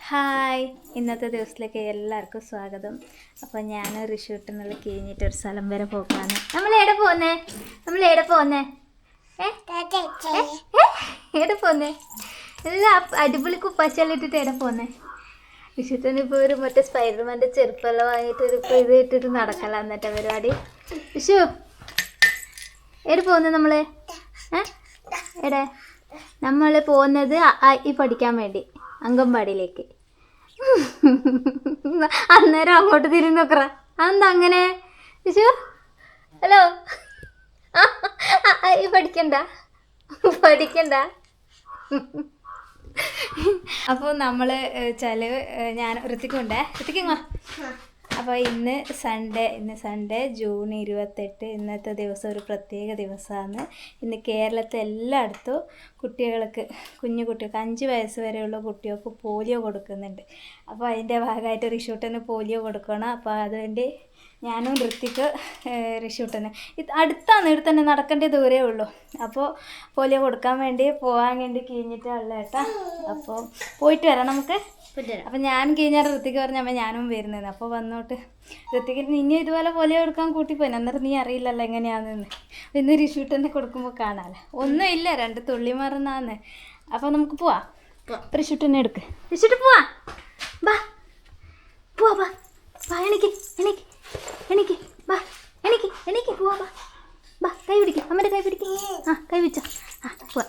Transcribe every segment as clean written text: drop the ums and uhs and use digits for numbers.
Hi, ഇന്നത്തെ ദിവസത്തിലേക്ക് എല്ലാവർക്കും സ്വാഗതം. അപ്പോൾ ഞാൻ റിഷൂട്ടിനുള്ള കഴിഞ്ഞിട്ട് ഒരു സ്ഥലം വരെ പോക്കാണ്. നമ്മളെവിടെ പോന്നേ? എവിടെ പോന്നേ? എല്ലാം അടിപൊളി കുപ്പാച്ചെല്ലിട്ടിട്ട് എവിടെ പോന്നേ? റിഷൂട്ടിന് ഇപ്പോൾ ഒരു മറ്റേ സ്പൈഡർമാൻ്റെ ചെറുപ്പെല്ലാം വാങ്ങിയിട്ട് ഒരു ഇത് ഇട്ടിട്ട് നടക്കല എന്നിട്ട് പരിപാടി. റിഷു എവിടെ പോകുന്നത് നമ്മൾ? എവിടെ നമ്മൾ പോകുന്നത് ഈ പഠിക്കാൻ വേണ്ടി അംഗൻവാടിയിലേക്ക്. അന്നേരം അങ്ങോട്ട് തിരിഞ്ഞു നോക്കറ. അതെന്താ അങ്ങനെ? വിശു ഹലോ, ഈ പഠിക്കണ്ട. അപ്പോൾ നമ്മൾ വെച്ചാൽ ഞാൻ ഋത്തിക്കുണ്ടേ. അപ്പോൾ ഇന്ന് സൺഡേ ജൂൺ 28. ഇന്നത്തെ ദിവസം ഒരു പ്രത്യേക ദിവസമാണ്. ഇന്ന് കേരളത്തിൽ എല്ലായിടത്തും കുട്ടികൾക്ക്, കുഞ്ഞു കുട്ടികൾക്ക് 5 വയസ്സ് വരെയുള്ള കുട്ടികൾക്ക് പോളിയോ കൊടുക്കുന്നുണ്ട്. അപ്പോൾ അതിൻ്റെ ഭാഗമായിട്ട് റിഷൂട്ടന് പോളിയോ കൊടുക്കണം. അപ്പോൾ അതുവേണ്ടി ഞാനും ഋത്തിക്ക് റിഷൂട്ടന് അടുത്താണ്, ഇവിടെ തന്നെ നടക്കേണ്ട ദൂരേ ഉള്ളൂ. അപ്പോൾ പോളിയോ കൊടുക്കാൻ വേണ്ടി പോകാൻ വേണ്ടി കഴിഞ്ഞിട്ടുള്ള കേട്ടോ. അപ്പോൾ പോയിട്ട് വരാം നമുക്ക്. അപ്പം ഞാൻ കഴിഞ്ഞാൽ ഋത്തിക്ക് പറഞ്ഞപ്പോൾ ഞാനും വരുന്നത്. അപ്പോൾ വന്നോട്ട് ഋത്തിക്ക് നിന്നെ ഇതുപോലെ പോളിയോ കൊടുക്കാൻ കൂട്ടിപ്പോയി. അന്നേരം നീ അറിയില്ലല്ലോ എങ്ങനെയാണെന്ന്. ഇന്ന് റിഷൂട്ടനെ കൊടുക്കുമ്പോൾ കാണാമല്ലോ. ഒന്നും ഇല്ല, 2 തുള്ളി മറന്നാന്ന്. അപ്പോൾ നമുക്ക് പോവാം. റിഷൂട്ടനെ എടുക്ക്. റിഷൂട്ട് പോവാ. ബാ പോവാ. ബാ എനിക്ക് ബാ എനിക്ക് പോവാ. ബാ കൈ പിടിക്കും, അമ്മയുടെ കൈ പിടിക്കും. കൈ പിടിച്ചോ. പോവാ.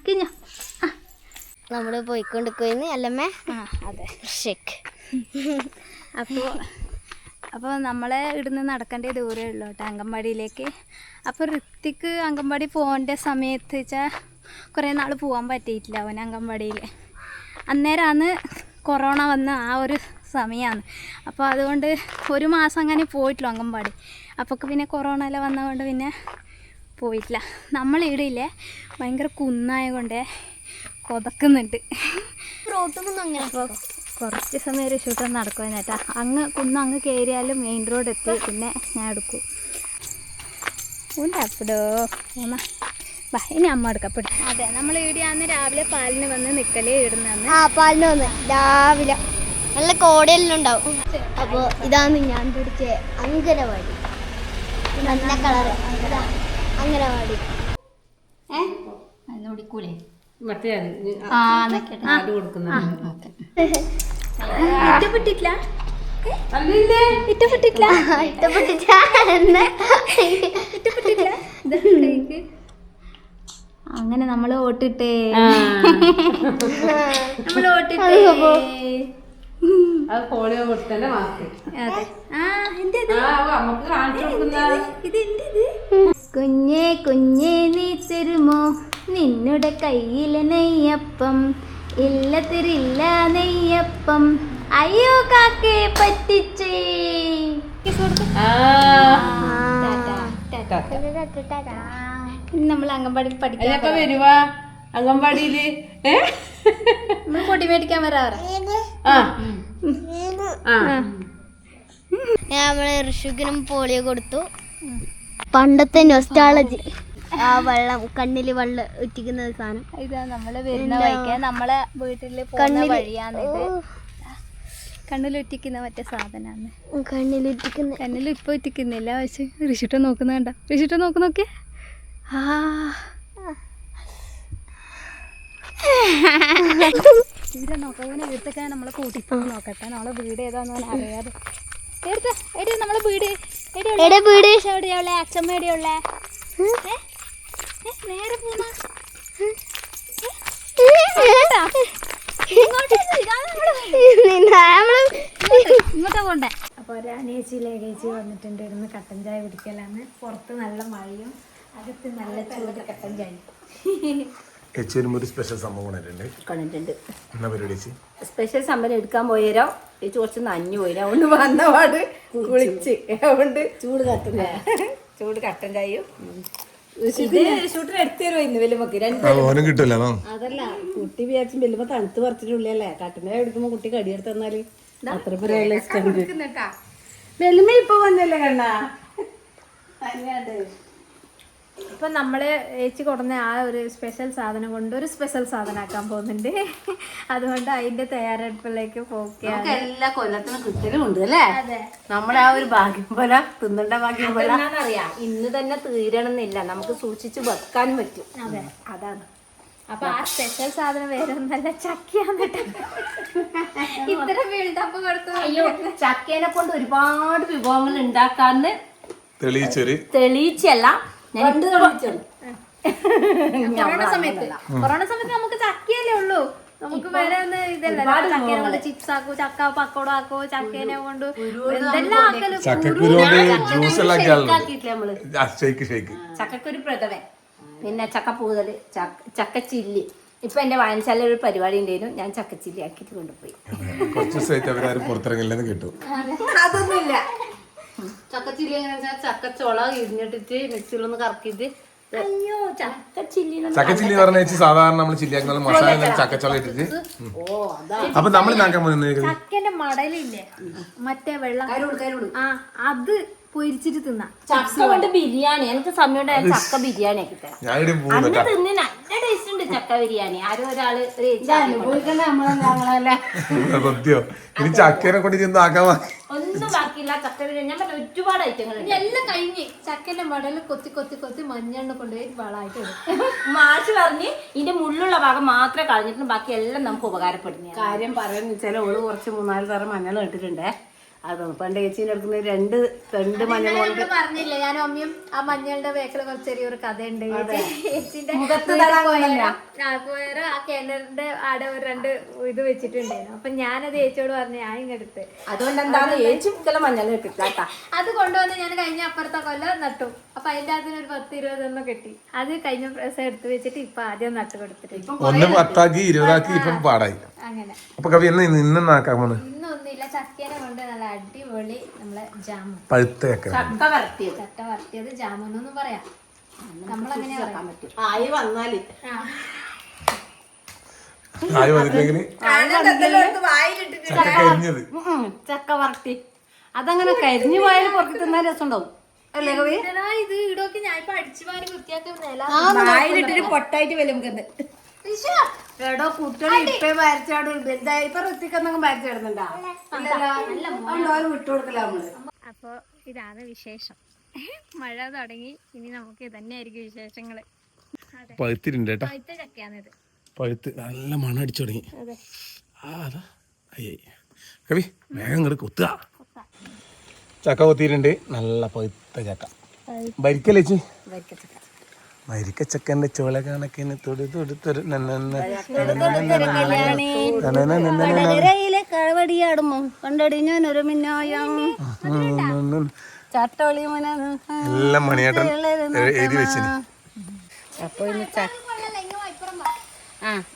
കിഞ്ഞോ നമ്മൾ പോയിക്കൊണ്ടിരിക്കുന്നു അല്ലമ്മേ? അതെ, ഷേക്ക്. അപ്പോൾ നമ്മളെ ഇവിടുന്ന് നടക്കേണ്ട ദൂരമേ ഉള്ളൂ കേട്ടോ അംഗൻവാടിയിലേക്ക്. അപ്പോൾ ഋത്തിക്ക് അംഗൻവാടി പോകേണ്ട സമയത്ത് വെച്ചാൽ കുറേ നാൾ പോകാൻ പറ്റിയിട്ടില്ല അവൻ അംഗൻവാടിയിൽ. അന്നേരമാണ് കൊറോണ വന്ന ആ ഒരു സമയമാണ്. അപ്പോൾ അതുകൊണ്ട് 1 മാസം അങ്ങനെ പോയിട്ടുള്ളൂ അംഗൻവാടി. അപ്പോൾ പിന്നെ കൊറോണ എല്ലാം വന്നതുകൊണ്ട് പിന്നെ പോയിട്ടില്ല. നമ്മളിവിടെ ഇല്ലേ ഭയങ്കര കുന്നായ കൊണ്ട് കൊതക്കുന്നുണ്ട്. റോട്ടൊന്നും അങ്ങനെ. അപ്പോൾ കുറച്ച് സമയം ഒരു ഷൂട്ടർ നടക്കുവാൻ ചേട്ടാ. അങ്ങ് കയറിയാലും മെയിൻ റോഡ് എത്തി. പിന്നെ ഞാൻ എടുക്കും. ഉണ്ടോ പോന്നാ. ബാ ഇനി അമ്മ എടുക്കപ്പെടും. അതെ, നമ്മൾ ഇവിടെയാന്ന് രാവിലെ പാലിന് വന്ന് നിൽക്കലേ ഇടുന്നന്ന്. പാലിന് വന്ന് രാവിലെ നല്ല കോടയെല്ലാം ഉണ്ടാവും. അപ്പോൾ ഇതാണ് ഞാൻ പിടിച്ച അങ്കനവാടി. നല്ല കളറ് അങ്കനവാടി. ഓടിക്കൂലേ? ഇഷ്ടപ്പെട്ടിട്ടില്ല. അങ്ങനെ നമ്മൾ ഓട്ടിട്ടേ പോളിയോ കൊടുത്തല്ലേ മാർക്ക്. കുഞ്ഞേ നീ തരുമോ നിന്നുടെ കയ്യിലെ നെയ്യപ്പം? ഇല്ല തരില്ല നെയ്യപ്പം, അയ്യോ കാക്കേ പറ്റിച്ചേ. നമ്മൾ അംഗൻവാടിയിൽ പഠിക്കാൻ വരുവാ. അംഗൻവാടിയില് നമ്മൾ പൊടി മേടിക്കാൻ വരാറ്. നമ്മള് ഋഷുക്കിനും പോളിയോ കൊടുത്തു. പണ്ടത്തെ നൊസ്റ്റാളജി. ആ വെള്ളം കണ്ണില് വെള്ളം ഉറ്റിക്കുന്ന സാധനം ഇതാ. നമ്മള് വരുന്ന വഴിക്ക് നമ്മളെ വീട്ടില് പോകുന്ന വഴിയാണിത്. കണ്ണിലുറ്റിക്കുന്ന മറ്റേ സാധനമാണ്. കണ്ണിൽ ഇപ്പൊ ഉറ്റിക്കുന്നില്ല, പക്ഷെ ഋഷിട്ട് നോക്കുന്ന കണ്ട. ഋഷിട്ട് നോക്കുന്നോക്കെ. ഇവിടെ നോക്കാൻ എടുത്തൊക്കെ നമ്മളെ കൂട്ടിപ്പോ നോക്കട്ടെ. നമ്മളെ വീട് ഏതാന്ന് അറിയാതെ. നമ്മളെ വീട് എവിടെയുള്ള അച്ഛമ്മ എവിടെയുള്ള? നേരെ പോന്ന ഇങ്ങോട്ടാ പോണ്ടേ. അപ്പോൾ ഒരു അനിയച്ചി ലേഖേച്ചി വന്നിട്ടുണ്ട്. ഇവിടുന്ന് കട്ടൻ ചായ കുടിക്കലാണ്. പുറത്ത് നല്ല മഴയും അകത്ത് നല്ല ചൂട് കട്ടൻ ചായ. സ്പെഷ്യൽ സംഭവം കണ്ടിട്ടുണ്ട്. സ്പെഷ്യൽ സംഭവം എടുക്കാൻ പോയരോ കുറച്ച് നഞ്ഞു പോയില്ല. അതുകൊണ്ട് വന്നപാട് കുളിച്ച് അതുകൊണ്ട് ചൂട് കട്ടൻ ചായയും ഷൂട്ടിന് എടുത്തു തരുമോ ഇന്ന് വല്ലുമക്ക്? അതല്ല, കുട്ടി വിചാരിച്ചും വല്ലുമ്പോ തണുത്ത് പറിച്ചിട്ടുള്ളല്ലേ. കട്ടൻ ചായ എടുക്കുമ്പോ കുട്ടി കടിയെടുത്ത് തന്നാല് അത്ര പേരല്ല ഇഷ്ടം. വെലുമ ഇപ്പൊ വന്നല്ലേ കണ്ണാ. ഇപ്പം നമ്മൾ ഏച്ചി കൊടുന്ന ആ ഒരു സ്പെഷ്യൽ സാധനം കൊണ്ട് ഒരു സ്പെഷ്യൽ സാധനം ആക്കാൻ പോകുന്നുണ്ട്. അതുകൊണ്ട് അതിന്റെ തയ്യാറെടുപ്പിലേക്ക് പോവുകയാണ്. എല്ലാ കൊല്ലത്തിനും കിട്ടലും ഉണ്ട് അല്ലേ? അതെ, നമ്മുടെ ആ ഒരു ഭാഗ്യം പോലെ തിന്നണ്ട ഭാഗ്യം പോലെ അറിയാം. ഇന്ന് തന്നെ തീരണമെന്നില്ല, നമുക്ക് സൂക്ഷിച്ച് വെക്കാനും പറ്റും. അതെ, അതാണ്. അപ്പൊ ആ സ്പെഷ്യൽ സാധനം വേറെ ഒന്നല്ല, ചക്കയാന്നിട്ട് ഇത്ര ബിൽഡപ്പ് കൊടുത്തു. അയ്യോ, ചക്കേനെ കൊണ്ട് ഒരുപാട് വിഭവങ്ങൾ ഉണ്ടാക്കാന്ന് തെളിയിച്ചല്ല കൊറോണ സമയത്ത് നമുക്ക് ചക്കയല്ലേ ഉള്ളൂ, നമുക്ക് വേറെ ഒന്ന് ഇതല്ല. ചക്കേനെ കൊണ്ട് ചിപ്സ് ആക്കൂ, ചക്ക പക്കോട ആക്കൂ, ചക്കേനെ കൊണ്ട് എന്തെല്ലാം ആക്കലും. ചക്കക്കുരു പ്രഥമൻ, പിന്നെ ചക്കപ്പൂതല്, ചക്ക ചില്ലി. ഇപ്പൊ എന്റെ വായനശാല ഒരു പരിപാടി ഉണ്ടായിരുന്നു, ഞാൻ ചക്കച്ചില്ലി ആക്കിട്ട് കൊണ്ടുപോയി. അതൊന്നുമില്ല. ചക്കച്ചില്ലി എങ്ങനെയാ വെച്ചാൽ ചക്കച്ചോള ഇരിഞ്ഞിട്ടിട്ട് മിക്സിയിലൊന്ന് കറക്കിട്ട്. അയ്യോ, ചക്കച്ചില്ലി പറഞ്ഞ സാധാരണ നമ്മൾ ചില്ലിയാക്കുന്ന മസാല ചക്കച്ചോള ഇട്ടിട്ട്. അപ്പൊ നമ്മൾ ചക്കന്റെ മടലില്ലേ, മറ്റേ വെള്ളം, ആ അത് പൊരിച്ചിട്ട് തിന്നാം. ചക്ക കൊണ്ട് ബിരിയാണി, എനിക്ക് സമയം ചക്ക ബിരിയാണി ആക്കി തരാം. അന്ന് തിന്ന് നല്ല ടേസ്റ്റ് ഉണ്ട് ചക്ക ബിരിയാണി. ആരും ഒരാള് ഇനി ചക്കേനെ കൊണ്ട് ഒന്നും ബാക്കിയില്ല. ചക്ക ബിരിയാണി ഞാൻ പറഞ്ഞ ഒരുപാട് ഐറ്റങ്ങൾ എല്ലാം കഴിഞ്ഞ് ചക്കന്റെ മടല് കൊത്തി കൊത്തി കൊത്തി മഞ്ഞെണ്ണ കൊണ്ടുപോയി വളമായിട്ട് മാഷ് പറഞ്ഞ് ഇതിന്റെ മുള്ളുള്ള ഭാഗം മാത്രമേ കളഞ്ഞിട്ടുള്ളൂ, ബാക്കി എല്ലാം നമുക്ക് ഉപകാരപ്പെടുന്ന കാര്യം പറയുന്ന വെച്ചാൽ ഓള് കുറച്ച് 4 തരം മഞ്ഞൾ ഇട്ടിട്ടുണ്ടേ. അതൊന്നും പണ്ട് ചേച്ചീൻ്റെ എടുക്കുന്ന രണ്ട് മഞ്ഞൾ കൊണ്ട് പറഞ്ഞില്ലേ, ഞാനും അമ്മയും ആ മഞ്ഞളുടെ വേക്കില് കുറച്ച് ചെറിയൊരു കഥയുണ്ട്. ചേച്ചിന്റെ പോയാറ് ആ കിണറിന്റെ ആടെ ഒരു 2 ഇത് വെച്ചിട്ടുണ്ടായിരുന്നു. അപ്പൊ ഞാനത് ചേച്ചിയോട് പറഞ്ഞു, ഞാൻ ഇങ്ങെടുത്ത്. അതുകൊണ്ട് എന്താണ് ചേച്ചി മുക്കല മഞ്ഞൾ കിട്ടിട്ടാ. അത് കൊണ്ടുവന്ന് ഞാൻ കഴിഞ്ഞ അപ്പുറത്തെ കൊല്ലം നട്ടു. അപ്പൊ അതിന്റെ അതിനൊരു 10-20 കെട്ടി. അത് കഴിഞ്ഞ പ്രാവശ്യം എടുത്ത് വെച്ചിട്ട് ഇപ്പൊ ആദ്യം നട്ട് കൊടുത്തിട്ടുണ്ട്. 10-20 ഇപ്പം പാടായി. അങ്ങനെ അപ്പൊ കവി ഇന്നൊന്നില്ല, ചക്കേനെ കൊണ്ട് നല്ല അടിപൊളി നമ്മളെ ജാമു, പഴുത്ത ചക്ക വരട്ടിയത്. ചക്ക വരട്ടിയത് ജാമുന്നൊന്നും പറയാം. നമ്മളങ്ങനെ പറയാൻ പറ്റും. ആയി വന്നാല് ചക്ക വരട്ടി അതങ്ങനെ കരിഞ്ഞു പോയാലും പുറത്ത് തിന്നാൻ രസം ഉണ്ടാവും അല്ലേ കവി? ഇത് ഇടൊക്കെ ഞാൻ ഇപ്പൊ അടിച്ചു വാരി വൃത്തിയാക്കി വായിലിട്ടൊരു പൊട്ടായിട്ട് വിലമുക്കുന്നത്. എടോ കുട്ടികൾ ഇപ്പൊ വരച്ചാടും ഇപ്പൊ ഋത്തിക്കൊന്നും വരച്ചിടുന്നുണ്ടാ വിട്ടു കൊടുക്കല നമ്മള്. അപ്പൊ ഇതാണ് വിശേഷം. മഴ തുടങ്ങി, ഇനി നമുക്ക് ഇതന്നെയായിരിക്കും വിശേഷങ്ങള്. പഴുത്തിട്ടുണ്ട് കേട്ടാ, പഴുത്ത ചക്കയാണിത്. പഴുത്ത് നല്ല മണം അടിച്ചു തുടങ്ങി. കവി വേഗം ഇങ്ങോട്ട് കൊത്തുക. ചക്ക കൊത്തിയിട്ടുണ്ട്, നല്ല പഴുത്ത ചക്ക. ഭരിക്കല്ലേച്ചി, വരിക്കച്ചക്കന്റെ ചോള കണക്കിന് തൊടുത്തൊടുത്തൊരു കളവടിയാടുമോ കണ്ടടി ഞാനൊരു മിന്നായം ചട്ടോളി എല്ലാം മണിയേട്ടൻ എഴുതി വെച്ചിന്. അപ്പൊ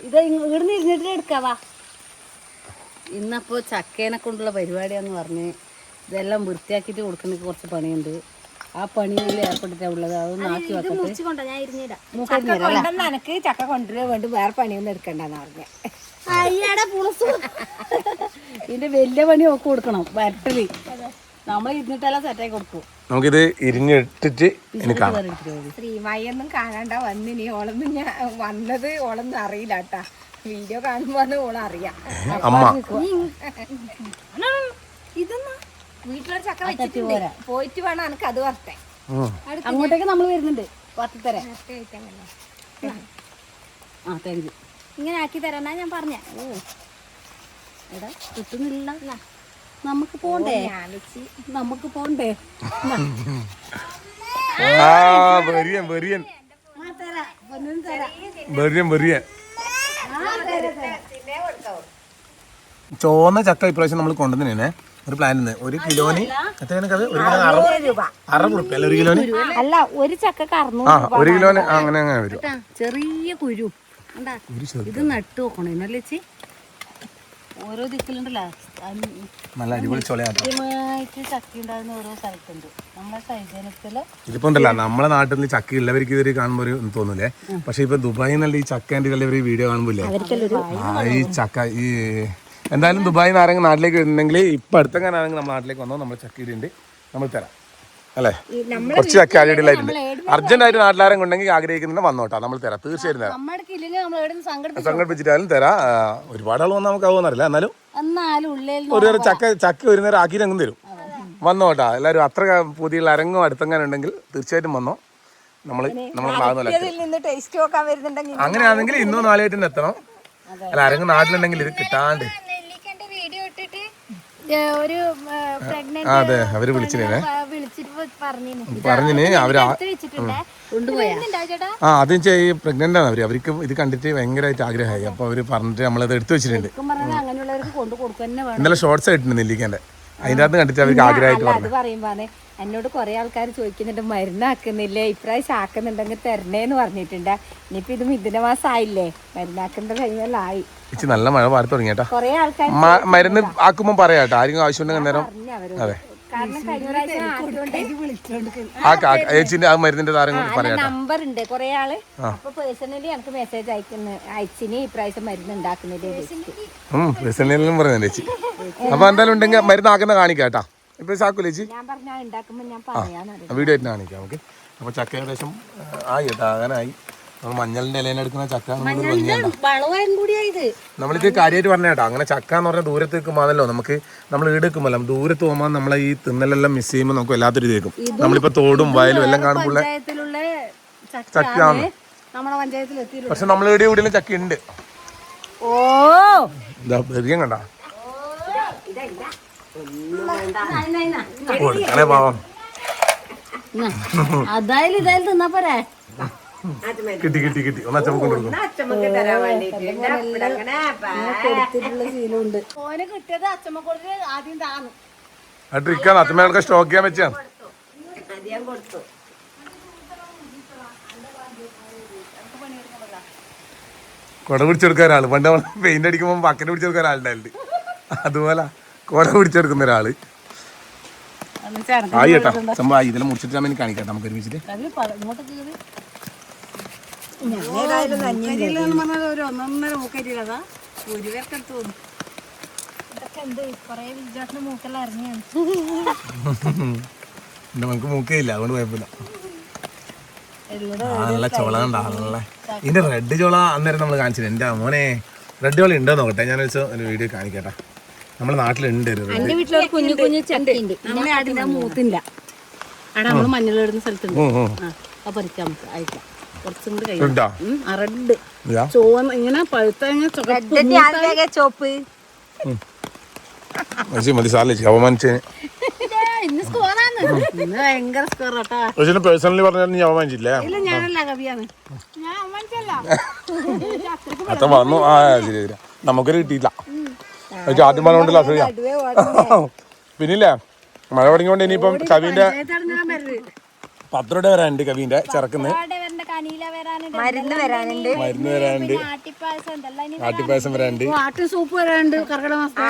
ഇത് ഇവിടുന്ന് ഇരുന്നിട്ട് എടുക്കാവാ. ഇന്നപ്പോ ചക്കേനെ കൊണ്ടുള്ള പരിപാടിയാന്ന് പറഞ്ഞ് ഇതെല്ലാം വൃത്തിയാക്കിട്ട് കൊടുക്കണമെങ്കിൽ കുറച്ച് പണിയുണ്ട്. ആ പണിയിൽ ഏർപ്പെട്ടിട്ടുള്ളത് അതൊന്നും ആക്കി വെക്കട്ടെ. എനക്ക് ചക്ക കൊണ്ടുവരാൻ വേണ്ടി വേറെ പണിയൊന്നും എടുക്കണ്ടെന്ന് പറഞ്ഞ അയ്യാടെ പുളസ് ഇതിന്റെ വലിയ പണി ഒക്കെ കൊടുക്കണം വരട്ടല്. നമ്മൾ ഇരുന്നിട്ടെല്ലാം സെറ്റാക്കി കൊടുക്കും. നമുക്കിത് ഇരിഞ്ഞിട്ടിട്ട് ശ്രീമായൊന്നും കാണാണ്ട വന്നിനി. ഓളൊന്നും ഞാൻ വന്നത് ഓളൊന്നും അറിയില്ല കേട്ടാ. വീഡിയോ കാണുമ്പോ ഓളറിയാം. ഇതൊന്നും വീട്ടിലൊരു ചക്ക വെച്ചിട്ടുണ്ട്, പോയിട്ട് വേണം എനിക്ക് അത് വരട്ടെ. അങ്ങോട്ടേക്ക് നമ്മൾ വരുന്നുണ്ട്, വറുത്തരാം. ആ താങ്ക് യു. ഇങ്ങനെ ആക്കി തരാനാ ഞാൻ പറഞ്ഞ. എടാ കിട്ടുന്നില്ല, നമുക്ക് പോണ്ടേ, നമുക്ക് പോണ്ടേ. ചോന്ന ചക്ക ഇപ്രാവശ്യം നമ്മൾ കൊണ്ടുവന്നേ ഒരു പ്ലാനിന്ന് 1 കിലോന് എത്രയാണ്? 60 റുപ്യ അല്ല 1 കിലോന്? അല്ല, ഒരു ചക്ക 1 കിലോന് അങ്ങനെ വരും. ചെറിയ കുരു ഇത് നട്ടു നോക്കണേ ചേച്ചി. ഓരോ ദിക്കിലുണ്ടല്ലോ നല്ല അടിപൊളി ചോളയായിട്ട് ചക്ക ഉണ്ടാകുന്ന ഓരോ സ്ഥലത്തുണ്ട്. നമ്മളെ സൈജനത്തില് ഇതിപ്പോ ഉണ്ടല്ലോ നമ്മളെ നാട്ടിൽ നിന്ന് ചക്ക ഉള്ളവർക്ക് ഇതൊരു കാണുമ്പോ ഒരു തോന്നൂലേ. പക്ഷെ ഇപ്പൊ ദുബായിൽ നിന്നല്ല ഈ ചക്കേന്റെ വീഡിയോ കാണുമ്പോല്ലേ, ഈ ചക്ക ഈ എന്തായാലും ദുബായിൽ നിന്ന് ആരെങ്കിലും നാട്ടിലേക്ക് വരുന്നുണ്ടെങ്കിൽ ഇപ്പം അടുത്തെങ്ങാനാണെങ്കിൽ നമ്മുടെ നാട്ടിലേക്ക് വന്നോ, നമ്മൾ ചക്കീടുണ്ട്, നമ്മൾ തരാം അല്ലേ. കുറച്ച് ചക്ക ആദ്യമായിട്ടുണ്ട്. അർജന്റായിട്ട് നാട്ടിലാരെങ്കിലും ഉണ്ടെങ്കിൽ ആഗ്രഹിക്കുന്നുണ്ട് വന്നോട്ടാ, നമ്മൾ തരാം, തീർച്ചയായും തരാം. സംഘടിപ്പിച്ചിട്ടാലും തരാം. ഒരുപാട് ആൾ വന്നാൽ നമുക്ക് ആവുമെന്നറിയില്ല, എന്നാലും ഒരു നേരം ചക്ക ഒരു നേരം ആക്കി അങ്ങ് തരും. വന്നോട്ടാ എല്ലാവരും. അത്ര പുതിയ അരങ്ങും അടുത്തെങ്ങാനും ഉണ്ടെങ്കിൽ തീർച്ചയായിട്ടും വന്നോ. നമ്മൾ അങ്ങനെയാണെങ്കിൽ ഇന്നോ നാളെയായിട്ട് തന്നെ എത്തണം. അല്ല അരങ്ങ് നാട്ടിലുണ്ടെങ്കിൽ ഇത് കിട്ടാണ്ട്. അതെ അവര് വിളിച്ചിനെ പറഞ്ഞിന് അവര് അത് ഈ പ്രഗ്നന്റ് ആണ് അവർക്ക് ഇത് കണ്ടിട്ട് ഭയങ്കരമായിട്ട് ആഗ്രഹമായി. അപ്പൊ അവര് പറഞ്ഞിട്ട് നമ്മളത് എടുത്തു വെച്ചിട്ടുണ്ട്. ഇന്നലെ ഷോർട്സ് ആയിട്ടുണ്ട് നെല്ലിക്കാന്റെ, അതിന്റെ അകത്ത് കണ്ടിട്ട് അവർക്ക് ആഗ്രഹമായിട്ട് പറഞ്ഞു. എന്നോട് കുറെ ആൾക്കാർ ചോദിക്കുന്നുണ്ട് മരുന്നാക്കുന്നില്ലേ, ഇപ്രാവശ്യം ആക്കുന്നുണ്ടെങ്കിൽ തരണേന്ന് പറഞ്ഞിട്ടുണ്ട്. ഇനിയിപ്പോ ഇത് മിഥുന മാസം ആയില്ലേ, മരുന്നാക്കേണ്ട കഴിഞ്ഞാലായി. നല്ല മഴ പാറി തുടങ്ങിയേട്ടാ. കുറെ ആൾക്കാർ മരുന്ന് ആക്കുമ്പോ പറയാട്ടോ, ആരെങ്കിലും ആവശ്യമുണ്ടെങ്കിൽ നേരം. അതെ കാരണം കഴിഞ്ഞ പ്രാവശ്യം ചേച്ചിന്റെ ആ മരുന്നിന്റെ താരങ്ങൾ പറയാം. നമ്പർ ഉണ്ട് കുറെ ആള്. അപ്പൊ പേഴ്സണലി എനിക്ക് മെസ്സേജ് അയച്ചിന് ഇപ്രാവശ്യം മരുന്ന് ഉണ്ടാക്കുന്നില്ലേ പേഴ്സണലും പറയുന്നത് ചേച്ചി. അപ്പൊ എന്തായാലും ഉണ്ടെങ്കിൽ മരുന്ന് ആക്കുന്ന കാണിക്കാട്ടാ. ഇപ്പൊ ചാക്കൂല ചേച്ചി, ഞാൻ പറഞ്ഞാൽ ഉണ്ടാക്കുമ്പോ ഞാൻ പറയാനാണ് വീഡിയോ ആയിട്ട് കാണിക്കാം. ഓക്കെ. അപ്പൊ ചക്ക ഏകദേശം ആയി കേട്ടോ, ആകാനായി. നമ്മൾ മഞ്ഞളിന്റെ ഇലയിലെടുക്കുന്ന ചക്ക നമ്മളിത് കാര്യമായിട്ട് പറഞ്ഞ കേട്ടോ. അങ്ങനെ ചക്ക എന്ന് പറഞ്ഞാൽ ദൂരത്ത് നിൽക്കുമ്പോഴല്ലോ നമുക്ക്, നമ്മൾ ഈട് വെക്കുമ്പോൾ ദൂരത്ത് പോകുമ്പോൾ നമ്മളെ ഈ തിന്നലെല്ലാം മിസ് ചെയ്യുമ്പോൾ നമുക്ക് വല്ലാത്തൊരു ഇതേക്കും. നമ്മളിപ്പോ തോടും വയലും എല്ലാം കാണുമ്പോൾ ചക്കയാണ്. പക്ഷെ നമ്മൾ ഇവിടെ എവിടെയെങ്കിലും ചക്ക ഉണ്ട്. ബെറിയം കണ്ട കൊടുക്കണേ പാവം. അതായാലും ഇതായാലും തിന്നാ പോരെ. കിട്ടി കിട്ടി കിട്ടി. ഒന്ന് അച്ഛമ്മ കൊണ്ടുകൊടുക്കും. ഓന് കിട്ടിയത് അച്ഛമ്മ കൊടുത്ത് ആദ്യം താന്നു. ആ ട്രിക്കാണ്, അച്ഛമ്മയൊക്കെ സ്റ്റോക്ക് ചെയ്യാൻ വെച്ചാണ്. കൊട പിടിച്ചെടുക്കാൻ ഒരാള്, പണ്ട് നമ്മൾ പെയിന്റ് അടിക്കുമ്പോൾ ബക്കറ്റ് പിടിച്ചെടുക്കാൻ ഒരാളുണ്ടായിട്ടുണ്ട്. അതുപോലെ കൊട പിടിച്ചെടുക്കുന്ന ഒരാള് ആയി കേട്ടാ. സംഭവം ഇതെല്ലാം മുറിച്ചിട്ട് ഞാൻ കാണിക്കാം നമുക്ക് ഒരുമിച്ചിട്ട്. ഒരു 1.5 മൂക്കരിയിലതാ ഒരു പേർക്കെടുത്ത് തോന്നും. നമുക്ക് മൂക്കയില്ല, അതുകൊണ്ട് കുഴപ്പമില്ല. നല്ല ചോള കണ്ട നല്ല. ഇതിന്റെ റെഡ് ചോള അന്നേരം നമ്മൾ കാണിച്ചില്ല. എന്റെ മോനെ റെഡ് ചോള ഉണ്ടോ നോക്കട്ടെ, ഞാൻ ഒരു വീഡിയോ കാണിക്കട്ടെ. നമ്മുടെ നാട്ടിലുണ്ട് എന്റെ വീട്ടിലൊരു കുഞ്ഞു കുഞ്ഞു ചക്കയുണ്ട്. നമ്മളെ അതിന്റെ മൂത്തില്ല. അവിടെ നമ്മള് മഞ്ഞളിടുന്ന സ്ഥലത്തുണ്ട്. അപ്പൊ പറിക്കാൻ അയക്കാം. കുറച്ചും കൂടി കഴിയും. റെഡ് ചുവന്ന ഇങ്ങനെ പഴുത്ത ചോപ്പ് മതി സാറിലേക്ക് അവമാനിച്ചേ. ഇന്ന് സ്കോറാണ്, ഇന്ന് ഭയങ്കര സ്കോർ കേട്ടോ. പേഴ്സണലി പറഞ്ഞാൽ നീ അവമാനിച്ചില്ലേ? ഇല്ല ഞാനല്ല കവിയാണ്. ഞാൻ അവമാനിച്ചല്ല. അത്ര വന്നു. ആ ശരി ശരി, നമുക്കൊരു കിട്ടിയില്ല. ആദ്യം പറഞ്ഞോണ്ടല്ലോ അസൂയ. പിന്നില്ലേ മഴ തുടങ്ങിയോണ്ട് ഇനിയിപ്പം കവിന്റെ 10 രൂപ വരാനുണ്ട്. കവിന്റെ ചെറുക്കുന്ന മരുന്ന് വരാനുണ്ട്, ആട്ടിപ്പായസം വരാനുണ്ട്, സൂപ്പ് വരാനുണ്ട്,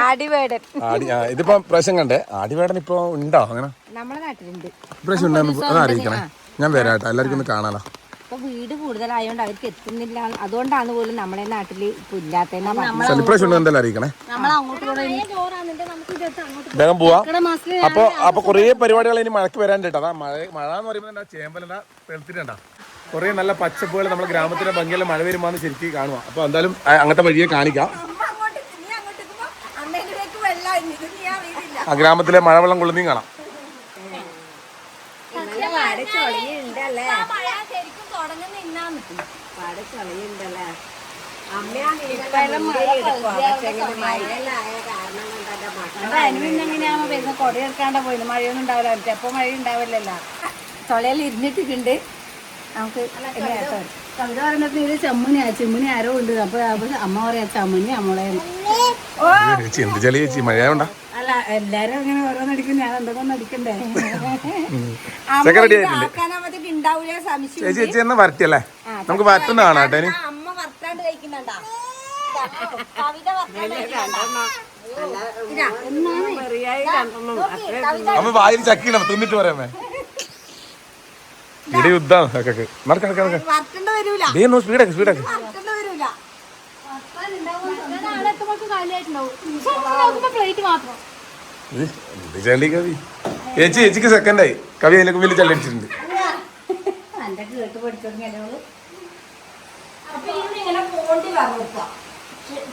ആടിവേടൻ. ഇതിപ്പോ പ്രാവശ്യം കണ്ടേ. ആടിവേടൻ ഇപ്പൊ ഉണ്ടോ അങ്ങനെ? നമ്മളെ നാട്ടിലുണ്ട്. പ്രാവശ്യം ഉണ്ടെന്ന് അത് അറിയിക്കണേ, ഞാൻ വരാട്ടോ. എല്ലാവർക്കും ഒന്ന് കാണാലോ. ഇപ്പൊ വീട് കൂടുതലായോണ്ട് അവർക്ക് എത്തുന്നില്ല. അതുകൊണ്ടാണ് പോലും നമ്മുടെ നാട്ടില് ഇപ്പൊ ഇല്ലാത്ത. സെലിബ്രേഷൻ ഉണ്ട്, എന്തായാലും അറിയിക്കണേ. വേഗം പോവാ. അപ്പൊ കുറേ പരിപാടികൾ ഇനി മഴക്ക് വരാൻ കേട്ടോ. മഴ എന്ന് പറയുമ്പോൾ ചേമ്പല വെളുത്തിട്ടുണ്ടാ കുറേ നല്ല പച്ചപ്പുകൾ നമ്മുടെ ഗ്രാമത്തിന്റെ ഭംഗിയെല്ലാം മഴ വരുമ്പോൾ ശരിക്കും കാണുക. അപ്പൊ എന്തായാലും അങ്ങനത്തെ വഴിയെ കാണിക്കാം. ആ ഗ്രാമത്തിലെ മഴവെള്ളം കൊള്ളുന്നതും കാണാം. എങ്ങനെയാണോ കൊടയെടുക്കാണ്ട പോയിന്. മഴയൊന്നും ഉണ്ടാവില്ല. എപ്പോ മഴ ഉണ്ടാവില്ലല്ലോ. തൊളയിൽ ഇരുന്നിട്ടുണ്ട്. നമുക്ക് കവിത പറയുന്നത് ഇത് ചെമ്മണി ആരോ ഉണ്ട്. അപ്പൊ അമ്മ പറയാ ചമ്മണി നമ്മളെ. എന്ത് ചളി ചേച്ചി മഴയായോണ്ടാ? അല്ല എല്ലാരും അങ്ങനെ ഓരോന്നടിക്കും, ഞാൻ എന്തൊക്കെ അടിക്കണ്ടേ. ചേച്ചി എന്നാ വരട്ടിയല്ലേ, നമുക്ക് വരട്ടുന്ന കാണാം കേട്ടോ. ഇനി അമ്മ വറുത്താണ്ട് കഴിക്കുന്നുണ്ടാ. അമ്മ വായിൽ ചക്കിടണം, തിന്നിട്ട് പറയാമേ. ഇവിടെ യുദ്ധാണ് ചക്കക്ക്. സ്പീഡാക്ക് സ്പീഡാക്ക്. നമുക്ക് കാലിയായിട്ടുണ്ടാവും പ്ലേറ്റ് മാത്രം. ഇത് എന്ത് ചളി കവി. ചേച്ചിക്ക് സെക്കൻഡായി. കവി അതിനൊക്കെ വലിയ ചളി അടിച്ചിട്ടുണ്ട്. എന്റെ കേട്ട് പഠിച്ചോളൂ. അപ്പൊ ഇങ്ങനെ പോണ്ടി പറഞ്ഞു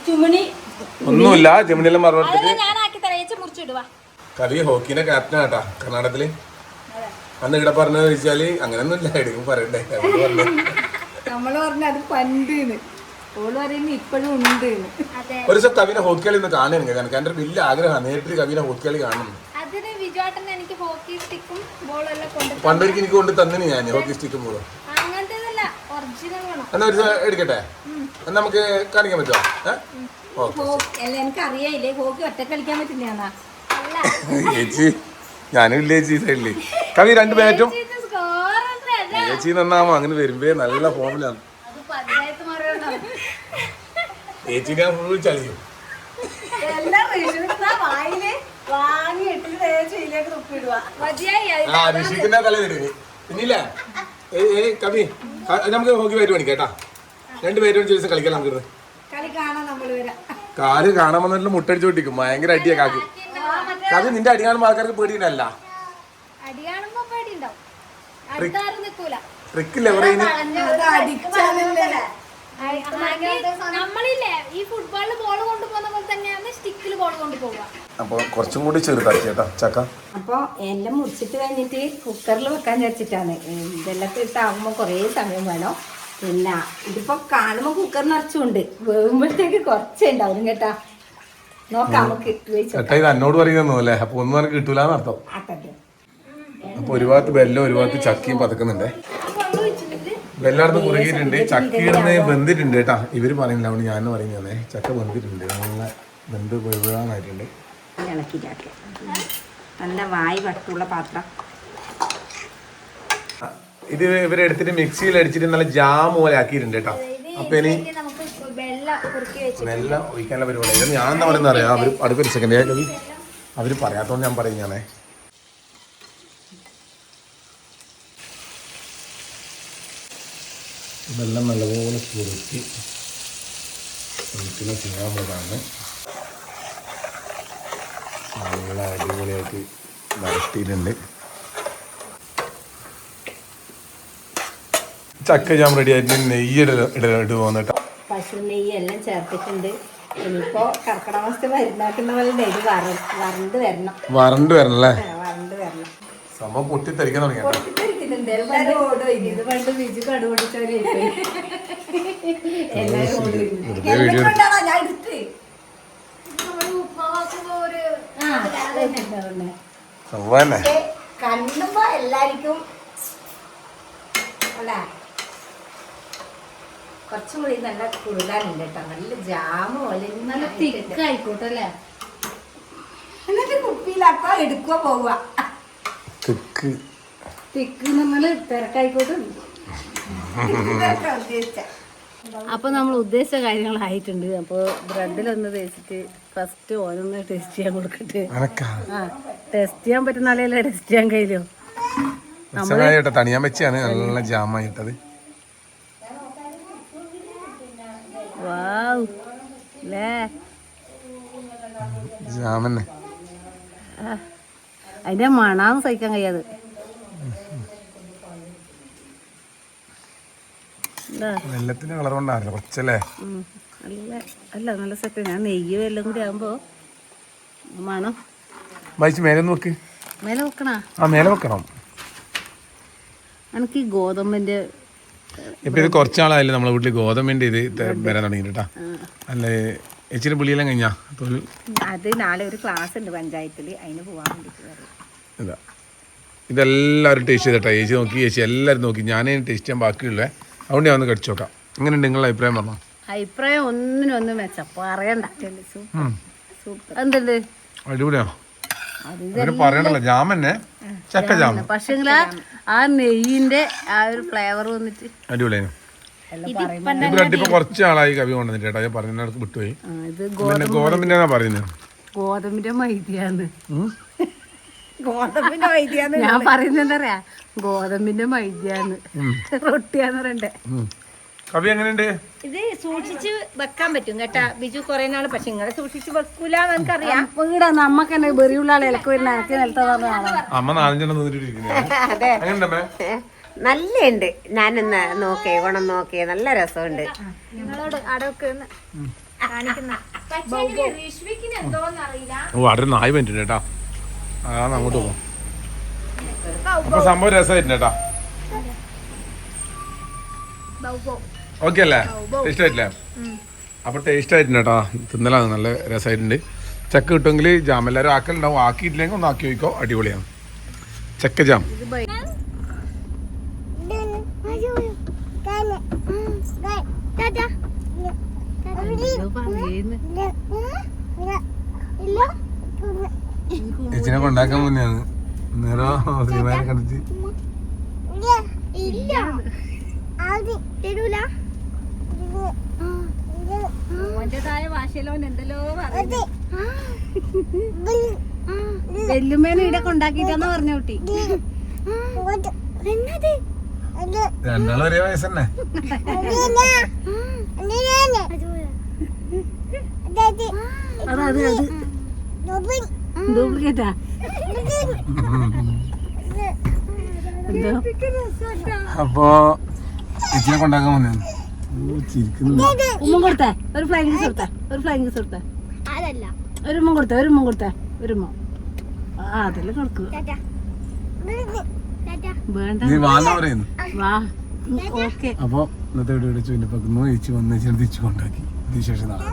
ചുമണി ഒന്നുമില്ല. ജമിനിയെല്ലാം മറുപടി ഞാനാക്കി തരാം. ചേച്ചി മുറിച്ചിടുവാ. കവി ഹോക്കിന്റെ ക്യാപ്റ്റൻ ആട്ടാ കർണാടകത്തില്. അന്ന് ഇവിടെ പറഞ്ഞതെന്ന് വെച്ചാല് അങ്ങനെയൊന്നും ഇല്ല. എടുക്കും പറയണ്ടേ. നമ്മള് പറഞ്ഞ അത് പണ്ട് ഓള് പറയുന്നത് ഇപ്പോഴും ഉണ്ട്. ഒരു ദിവസം കവിനെ ഹോക്കി കളി ഒന്ന് കാണുക. കാരണം എന്റെ ഒരു വലിയ ആഗ്രഹമാണ് നേരിട്ട് കവിനെ ഹോക്കി കളി കാണുന്നു. അതിന് വിജുവാട്ടൻ എനിക്ക് ഹോക്കി സ്റ്റിക്കും ബോളും എല്ലാം കൊണ്ട് പണ്ടൊരിക്കൽ എനിക്ക് കൊണ്ട് തന്നിന് ഞാൻ ഹോക്കി സ്റ്റിക്കും ബോളും. അങ്ങനത്തേതല്ല, ഒറിജിനൽ വേണം. എന്നാ ഒരു ദിവസം എടുക്കട്ടെ. എന്നാ നമുക്ക് കാണിക്കാൻ പറ്റുമോ? അല്ല എനിക്ക് അറിയായില്ലേ ഹോക്കി ഒറ്റ കളിക്കാൻ പറ്റുന്നതാ. ചേച്ചി ഞാനും ഇല്ലേ ചേച്ചി സൈഡില്. കവി 2 ബാറ്റും ചേച്ചി നന്നാമോ അങ്ങനെ വരുമ്പേ നല്ല ഫോമിലാണ്. ചേച്ചി ഞാൻ ഫുൾ ചളിയും. ഋഷിക്കിന്റെ തല തരുന്നു. പിന്നില്ല കവി നമുക്ക് ഹോക്കി ബാറ്റ് പണിക്കേട്ടാ. 2 ബാറ്റ് പണിച്ച് ദിവസം കളിക്കാം. നമുക്ക് കാല് കാണാൻ വന്നിട്ട് മുട്ടടിച്ചു പൊട്ടിക്കും. ഭയങ്കര അടിയാ കാക്ക്. കാക്ക് നിന്റെ അടി കാണുമ്പോ ആൾക്കാർക്ക് പേടിയുണ്ടല്ല. ട്രിക്കില്ല നമ്മളില്ലേ ഈ ഫുട്ബോളിൽ ബോൾ കൊണ്ടുപോകുന്ന പോലെ തന്നെയാണ് സ്റ്റിക്കിൽ ബോൾ കൊണ്ടുപോകുക. അപ്പൊ കുറച്ചും കൂടി ചെറുതാക്കി കേട്ടാ ചക്ക. അപ്പൊ എല്ലാം മുറിച്ചിട്ട് കഴിഞ്ഞിട്ട് കുക്കറിൽ വെക്കാൻ വിചാരിച്ചിട്ടാണ്. ഇതെല്ലാം ഇട്ടാകുമ്പോ കുറേ സമയം വേണം. പിന്നെ ഇതിപ്പോ കാണുമ്പോ കുക്കർ നിറച്ചുണ്ട്. വേകുമ്പോഴത്തേക്ക് കുറച്ചേ ഉണ്ടാവും കേട്ടാ. നോക്കാം നമുക്ക് ചേട്ടാ ഇത് എന്നോട് പറയുന്നു അല്ലേ. അപ്പൊ ഒന്നും എനിക്ക് കിട്ടൂലെന്ന് അർത്ഥം. അപ്പൊ ഒരു ഭാഗത്ത് ബെല്ലും ഒരു ഭാഗത്ത് ചക്കയും പതക്കുന്നുണ്ട്. ബെല്ലാടത്ത് കുറുകിയിട്ടുണ്ട്. ചക്കയിടുന്ന് വെന്തിട്ടുണ്ട് കേട്ടാ. ഇവര് പറയുന്നില്ല. അവിടെ ഞാൻ പറയുന്നേ ചക്ക വെന്തിട്ടുണ്ട്. നല്ല വെന്ത് വെഴുകാനായിട്ടുണ്ട്. ഇളക്കിട്ടാക്കി നല്ല വായി വട്ടുള്ള പാത്രം. ഇത് ഇവരെടുത്തിട്ട് മിക്സിയിൽ അടിച്ചിട്ട് നല്ല ജാം പോലെ ആക്കിയിട്ടുണ്ട് കേട്ടോ. അപ്പൊ ഇനി വെള്ളം ഒഴിക്കാനുള്ള പരിപാടി. ഞാൻ എന്താ പറയുന്നത് അറിയാം. അവർ അടുത്തൊരു സെക്കൻഡ് കവി അവര് പറയാത്തോണ്ട് ഞാൻ പറയും. ഞാനേ വെള്ളം നല്ലപോലെ കുറുക്കി ചെയ്യാൻ പോകാണ്. നല്ല അടിപൊളിയായിട്ട് വരട്ടിയിട്ടുണ്ട്. ചക്ക ജാം റെഡി ആയിട്ട് നെയ്യ് ഇടയിട്ട് പോകുന്ന പശു നെയ്യ് എല്ലാം ചേർത്തിട്ടുണ്ട്. ഇനിയിപ്പോ കർക്കിടമാസത്ത് മരുന്നാക്കുന്ന പോലെ നെയ്യ് വരണ്ട് വരണം. വരണ്ട് വരണം അല്ലേ. വരണ്ട് വരണം. സംഭവം പൊട്ടിത്തെറിക്കാൻ തുടങ്ങി. ഇത് പണ്ട് ബിജു കടുപൊടിച്ചവരെ കണ്ടുമ്പോ എല്ലാരിക്കും അല്ല കുറച്ചും കൂടി നല്ല കുറുകാനുണ്ട് കേട്ടോ. നല്ല ജാമ് പോലെ നല്ല തിക്കായിക്കോട്ടല്ലേ. എന്നിട്ട് കുപ്പിയിലാക്കോ എടുക്കോ പോവുക. തിക്ക് നമ്മള് തിരക്കായിക്കോട്ടെ. അപ്പൊ നമ്മൾ ഉദ്ദേശിച്ച കാര്യങ്ങളായിട്ടുണ്ട്. അപ്പോൾ ബ്രെഡിലൊന്ന് തേച്ചിട്ട് ഫസ്റ്റ് ഓനൊന്ന് ടെസ്റ്റ് ചെയ്യാൻ കൊടുക്കട്ടെ. ടെസ്റ്റ് ചെയ്യാൻ പറ്റുന്ന ആളെയല്ലേ ടെസ്റ്റ് ചെയ്യാൻ കഴിയുമോ. തണിയാൻ വെച്ചാണ് നല്ല ജാമായിട്ടത്. വാവ് ല്ലേ ജാമന്നെ. അതിന്റെ മണാന്ന് സഹിക്കാൻ കഴിയാതെ. വെള്ളത്തിന്റെ കളർ കൊണ്ടാണല്ലോ കുറച്ചല്ലേ. അല്ല നല്ല സെറ്റ്. ഞാൻ നെയ്യ് എല്ലാം കൂടി ആകുമ്പോ മണം. വായിച്ച് മേലെ നോക്ക്. മേലെ വെക്കണ? ആ മേലെ വെക്കണം. എനിക്ക് ഈ ഗോതമ്പിന്റെ ഇപ്പൊ ഇത് കുറച്ചാളായാലും നമ്മളെ വീട്ടിൽ ഗോതമ്പിന്റെ ഇത് വരാൻ തുടങ്ങിട്ടാ. അല്ലേ ഇച്ചിരി പുളിയെല്ലാം കഴിഞ്ഞാ അത് നാളെ ഒരു ക്ലാസ് ഉണ്ട് പഞ്ചായത്തില്. അതിന് പോവാൻ വേണ്ടിട്ട് ഇതാ ഇതെല്ലാവരും ടേസ്റ്റ് ചെയ്തട്ടാ. ചേച്ചി നോക്കി. ചേച്ചി എല്ലാവരും നോക്കി. ഞാനേ ടേസ്റ്റ് ചെയ്യാൻ ബാക്കിയുള്ളേ. അതുകൊണ്ട് ഞാൻ ഒന്ന് കടിച്ചു നോക്കാം. എങ്ങനെയുണ്ട് നിങ്ങളുടെ അഭിപ്രായം പറഞ്ഞോ? അഭിപ്രായം ഒന്നിനൊന്നും മെച്ച പറയണ്ട. എന്തുണ്ട് അടിപൊളിയാണോ? പറയണ്ടല്ലോ ജാമന്നെ ചക്ക ജാമ. പക്ഷെങ്കില് ആ നെയ്യിന്റെ ആ ഒരു ഫ്ലേവർ വന്നിട്ട് അടിപൊളിയാണ്. ബ്രെഡ് ഇപ്പൊ കുറച്ച് ആളായി കവി കൊണ്ടുവന്നിട്ട് ചേട്ടാ. ഞാൻ പറഞ്ഞ വിട്ടുപോയി. ഇത് ഗോതമ്പിന്റെ പറയുന്നത്. ഗോതമ്പിന്റെ മൈദയാന്ന്. ഗോതമ്പിന്റെ വൈദ്യാന്ന് ഞാൻ പറയുന്നത് എന്താ പറയാ, ഗോതമ്പിന്റെ മൈദയാന്ന്. റൊട്ടിയാന്ന് പറയണ്ടേ. കവി എങ്ങനെയുണ്ട്? ഇത് സൂക്ഷിച്ച് വെക്കാൻ പറ്റും കേട്ടാ ബിജു കുറെ നാള്. പക്ഷെ നിങ്ങളെ സൂക്ഷിച്ച് വെക്കൂലെന്ന് എനിക്കറിയാം. ഇവിടെ നമ്മക്ക് തന്നെ ബെറിയുള്ള ആളെ ഇലക്ക് വരുന്ന എനിക്ക് നിലത്തതാണ് ആളാണ്. അമ്മ 4 അതെ എങ്ങനെയുണ്ടമ്മേ? നല്ലുണ്ട്. ഞാനിന്ന് നോക്കേ ഗുണം നോക്കിയേ, നല്ല രസമുണ്ട്. നിങ്ങളോട് അടവൊക്കെ കാണിക്കുന്ന ഓ അവിടെ ഒരു നായ് പറ്റുന്നുണ്ട് കേട്ടാ. അതാണ് അങ്ങോട്ട് പോകും. അപ്പൊ സംഭവം രസമായിട്ടുണ്ട് കേട്ടാ. ഓക്കെ അല്ലേ? ടേസ്റ്റ് ആയിട്ടില്ലേ? അപ്പൊ ടേസ്റ്റ് ആയിട്ടുണ്ട് കേട്ടോ. തിന്നലാണ്, നല്ല രസമായിട്ടുണ്ട്. ചക്ക കിട്ടുമെങ്കിൽ ജാം എല്ലാവരും ആക്കലുണ്ടാവും. ആക്കിയിട്ടില്ലെങ്കിൽ ഒന്ന് ആക്കി വയ്ക്കോ, അടിപൊളിയാണ് ചക്ക ജാം. ചേച്ചിനെ കൊണ്ടാക്കാൻ മുന്നെയാണ് നേരം ശ്രീമാനെ കണ്ടിട്ട് ഓന്റേതായ ഭാഷയിലോ എന്തെല്ലോ വെല്ലുമേനെ ഇവിടെ കൊണ്ടാക്കിട്ടാന്ന് പറഞ്ഞ കുട്ടി. രണ്ടാളും ഒരേ വയസ്സന്നെ. അത് ഡ്യൂപ്ലിക്കേറ്റാ. അപ്പൊ ചേച്ചിനെ കൊണ്ടാക്കാൻ മുന്നെയാണ്. ചിരിക്കുന്നു. ഉമ്മ കൊടുത്തേ, ഒരു ഫ്ലൈങ് കിസ് കൊടുത്തേ, ഒരു ഫ്ലൈങ് കിസ് കൊടുത്തേ, ഒരു ഉമ്മ കൊടുത്തേ, ഒരു ഉമ്മ കൊടുത്തേ, ഒരു ഉമ്മ. ആ അതെല്ലാം കൊടുക്കൂ. വേണ്ട നീ വാന്ന് പറയുന്നു. വാ. ഓക്കെ. അപ്പൊ ഇന്നത്തെ വീഡിയോ ചേച്ചി വന്ന് ചേച്ചി തിരിച്ചു കൊണ്ടാക്കി. ഇതിന് ശേഷം നാളെ